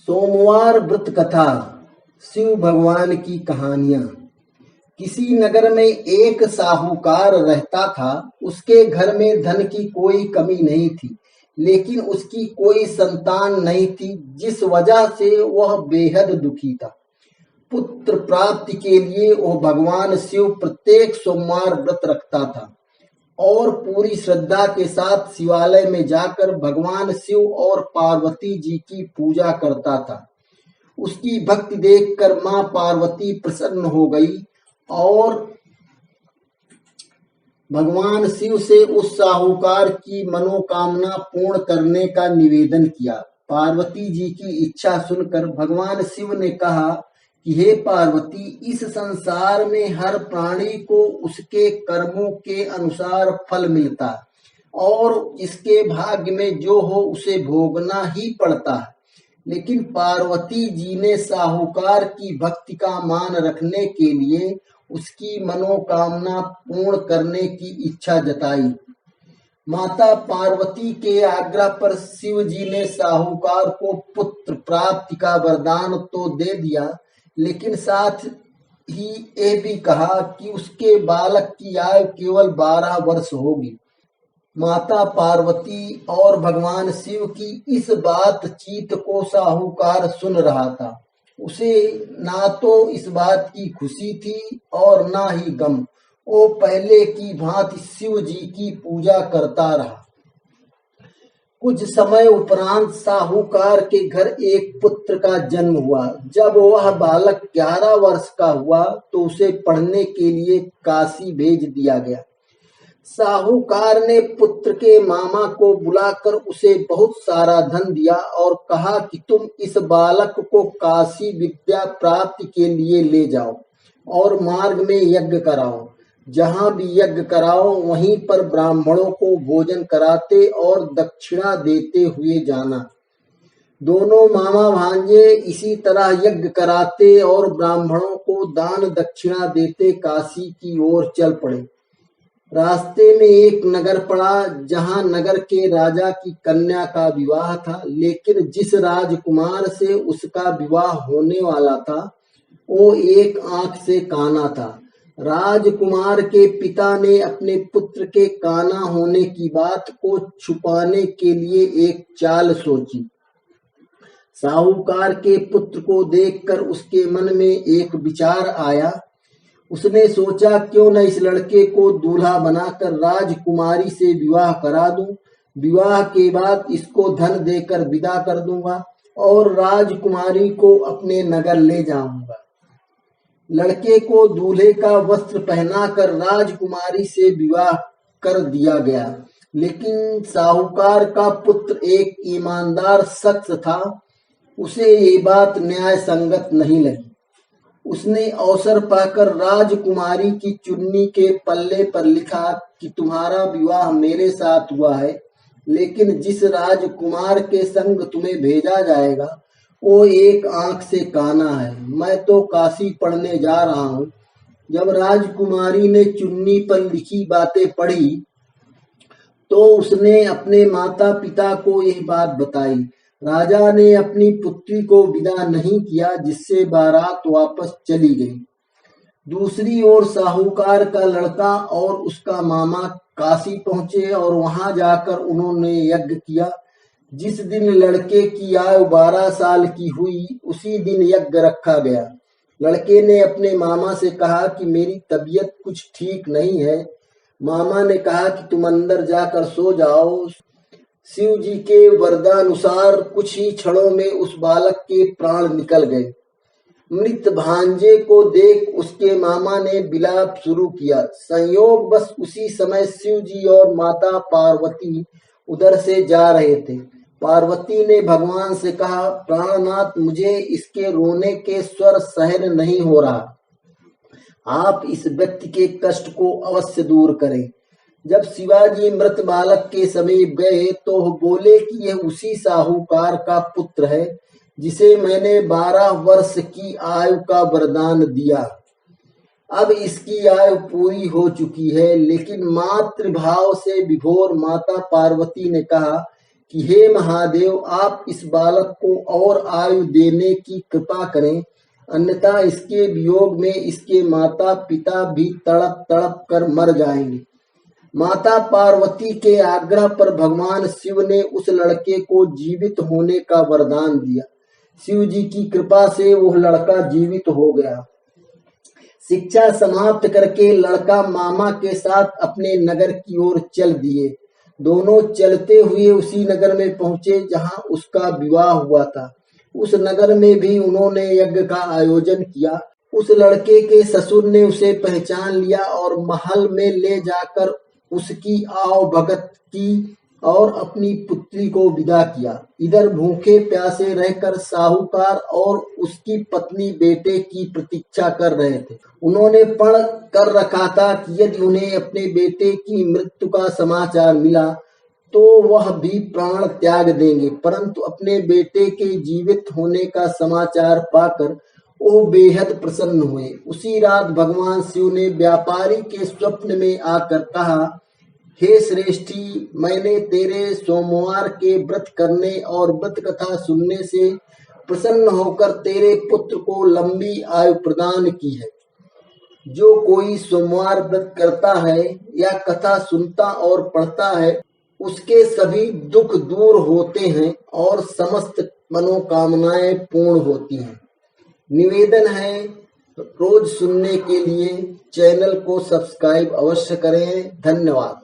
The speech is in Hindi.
सोमवार व्रत कथा। शिव भगवान की कहानियां। किसी नगर में एक साहूकार रहता था। उसके घर में धन की कोई कमी नहीं थी, लेकिन उसकी कोई संतान नहीं थी, जिस वजह से वह बेहद दुखी था। पुत्र प्राप्ति के लिए वह भगवान शिव प्रत्येक सोमवार व्रत रखता था और पूरी श्रद्धा के साथ शिवालय में जाकर भगवान शिव और पार्वती जी की पूजा करता था। उसकी भक्ति देखकर मां पार्वती प्रसन्न हो गई और भगवान शिव से उस साहूकार की मनोकामना पूर्ण करने का निवेदन किया। पार्वती जी की इच्छा सुनकर भगवान शिव ने कहा कि हे पार्वती, इस संसार में हर प्राणी को उसके कर्मों के अनुसार फल मिलता है और इसके भाग्य में जो हो उसे भोगना ही पड़ता है। लेकिन पार्वती जी ने साहूकार की भक्ति का मान रखने के लिए उसकी मनोकामना पूर्ण करने की इच्छा जताई। माता पार्वती के आग्रह पर शिव जी ने साहूकार को पुत्र प्राप्ति का वरदान तो दे दिया, लेकिन साथ ही यह भी कहा कि उसके बालक की आयु केवल 12 वर्ष होगी। माता पार्वती और भगवान शिव की इस बातचीत को साहूकार सुन रहा था। उसे ना तो इस बात की खुशी थी और ना ही गम। वो पहले की भांति शिव जी की पूजा करता रहा। कुछ समय उपरांत साहूकार के घर एक पुत्र का जन्म हुआ। जब वह बालक 11 वर्ष का हुआ तो उसे पढ़ने के लिए काशी भेज दिया गया। साहूकार ने पुत्र के मामा को बुलाकर उसे बहुत सारा धन दिया और कहा कि तुम इस बालक को काशी विद्या प्राप्ति के लिए ले जाओ और मार्ग में यज्ञ कराओ। जहां भी यज्ञ कराओ वहीं पर ब्राह्मणों को भोजन कराते और दक्षिणा देते हुए जाना। दोनों मामा भांजे इसी तरह यज्ञ कराते और ब्राह्मणों को दान दक्षिणा देते काशी की ओर चल पड़े। रास्ते में एक नगर पड़ा, जहां नगर के राजा की कन्या का विवाह था, लेकिन जिस राजकुमार से उसका विवाह होने वाला था वो एक आंख से काना था। राजकुमार के पिता ने अपने पुत्र के काना होने की बात को छुपाने के लिए एक चाल सोची। साहूकार के पुत्र को देखकर उसके मन में एक विचार आया। उसने सोचा, क्यों न इस लड़के को दूल्हा बनाकर राजकुमारी से विवाह करा दूं। विवाह के बाद इसको धन देकर विदा कर दूंगा और राजकुमारी को अपने नगर ले जाऊंगा। लड़के को दूल्हे का वस्त्र पहनाकर राजकुमारी से विवाह कर दिया गया, लेकिन साहूकार का पुत्र एक ईमानदार शख्स था। उसे ये बात न्याय संगत नहीं लगी। उसने अवसर पाकर राजकुमारी की चुन्नी के पल्ले पर लिखा कि तुम्हारा विवाह मेरे साथ हुआ है, लेकिन जिस राजकुमार के संग तुम्हें भेजा जाएगा वो एक आंख से काना है। मैं तो काशी पढ़ने जा रहा हूँ। जब राजकुमारी ने चुन्नी पर लिखी बातें पढ़ी तो उसने अपने माता पिता को यह बात बताई। राजा ने अपनी पुत्री को विदा नहीं किया, जिससे बारात वापस चली गई। दूसरी ओर साहूकार का लड़का और उसका मामा काशी पहुंचे और वहां जाकर उन्होंने यज्ञ किया। जिस दिन लड़के की आयु 12 साल की हुई उसी दिन यज्ञ रखा गया। लड़के ने अपने मामा से कहा कि मेरी तबीयत कुछ ठीक नहीं है। मामा ने कहा कि तुम अंदर जाकर सो जाओ। शिव जी के वरदानुसार कुछ ही क्षणों में उस बालक के प्राण निकल गए। मृत भांजे को देख उसके मामा ने विलाप शुरू किया। संयोग बस उसी समय शिव जी और माता पार्वती उधर से जा रहे थे। पार्वती ने भगवान से कहा, प्राणनाथ, मुझे इसके रोने के स्वर सहन नहीं हो रहा। आप इस व्यक्ति के कष्ट को अवश्य दूर करें। जब शिवाजी मृत बालक के समीप गए तो बोले कि यह उसी साहूकार का पुत्र है जिसे मैंने 12 वर्ष की आयु का वरदान दिया। अब इसकी आयु पूरी हो चुकी है। लेकिन मातृभाव से विभोर माता पार्वती ने कहा कि हे महादेव, आप इस बालक को और आयु देने की कृपा करें, अन्यथा इसके वियोग में इसके माता पिता भी तड़प तड़प कर मर जाएंगे। माता पार्वती के आग्रह पर भगवान शिव ने उस लड़के को जीवित होने का वरदान दिया। शिव जी की कृपा से वह लड़का जीवित हो गया। शिक्षा समाप्त करके लड़का मामा के साथ अपने नगर की ओर चल दिए। दोनों चलते हुए उसी नगर में पहुंचे जहां उसका विवाह हुआ था। उस नगर में भी उन्होंने यज्ञ का आयोजन किया। उस लड़के के ससुर ने उसे पहचान लिया और महल में ले जाकर उसकी आव भगत की और अपनी पुत्री को विदा किया। इधर भूखे प्यासे रहकर साहूकार और उसकी पत्नी बेटे की प्रतीक्षा कर रहे थे। उन्होंने पढ़ कर रखा था कि यदि उन्हें अपने बेटे की मृत्यु का समाचार मिला तो वह भी प्राण त्याग देंगे, परंतु अपने बेटे के जीवित होने का समाचार पाकर वो बेहद प्रसन्न हुए। उसी रात भगवान शिव ने व्यापारी के स्वप्न में आकर कहा, हे श्रेष्ठी, मैंने तेरे सोमवार के व्रत करने और व्रत कथा सुनने से प्रसन्न होकर तेरे पुत्र को लंबी आयु प्रदान की है। जो कोई सोमवार व्रत करता है या कथा सुनता और पढ़ता है, उसके सभी दुख दूर होते हैं और समस्त मनोकामनाएं पूर्ण होती हैं। निवेदन है, रोज सुनने के लिए चैनल को सब्सक्राइब अवश्य करें। धन्यवाद।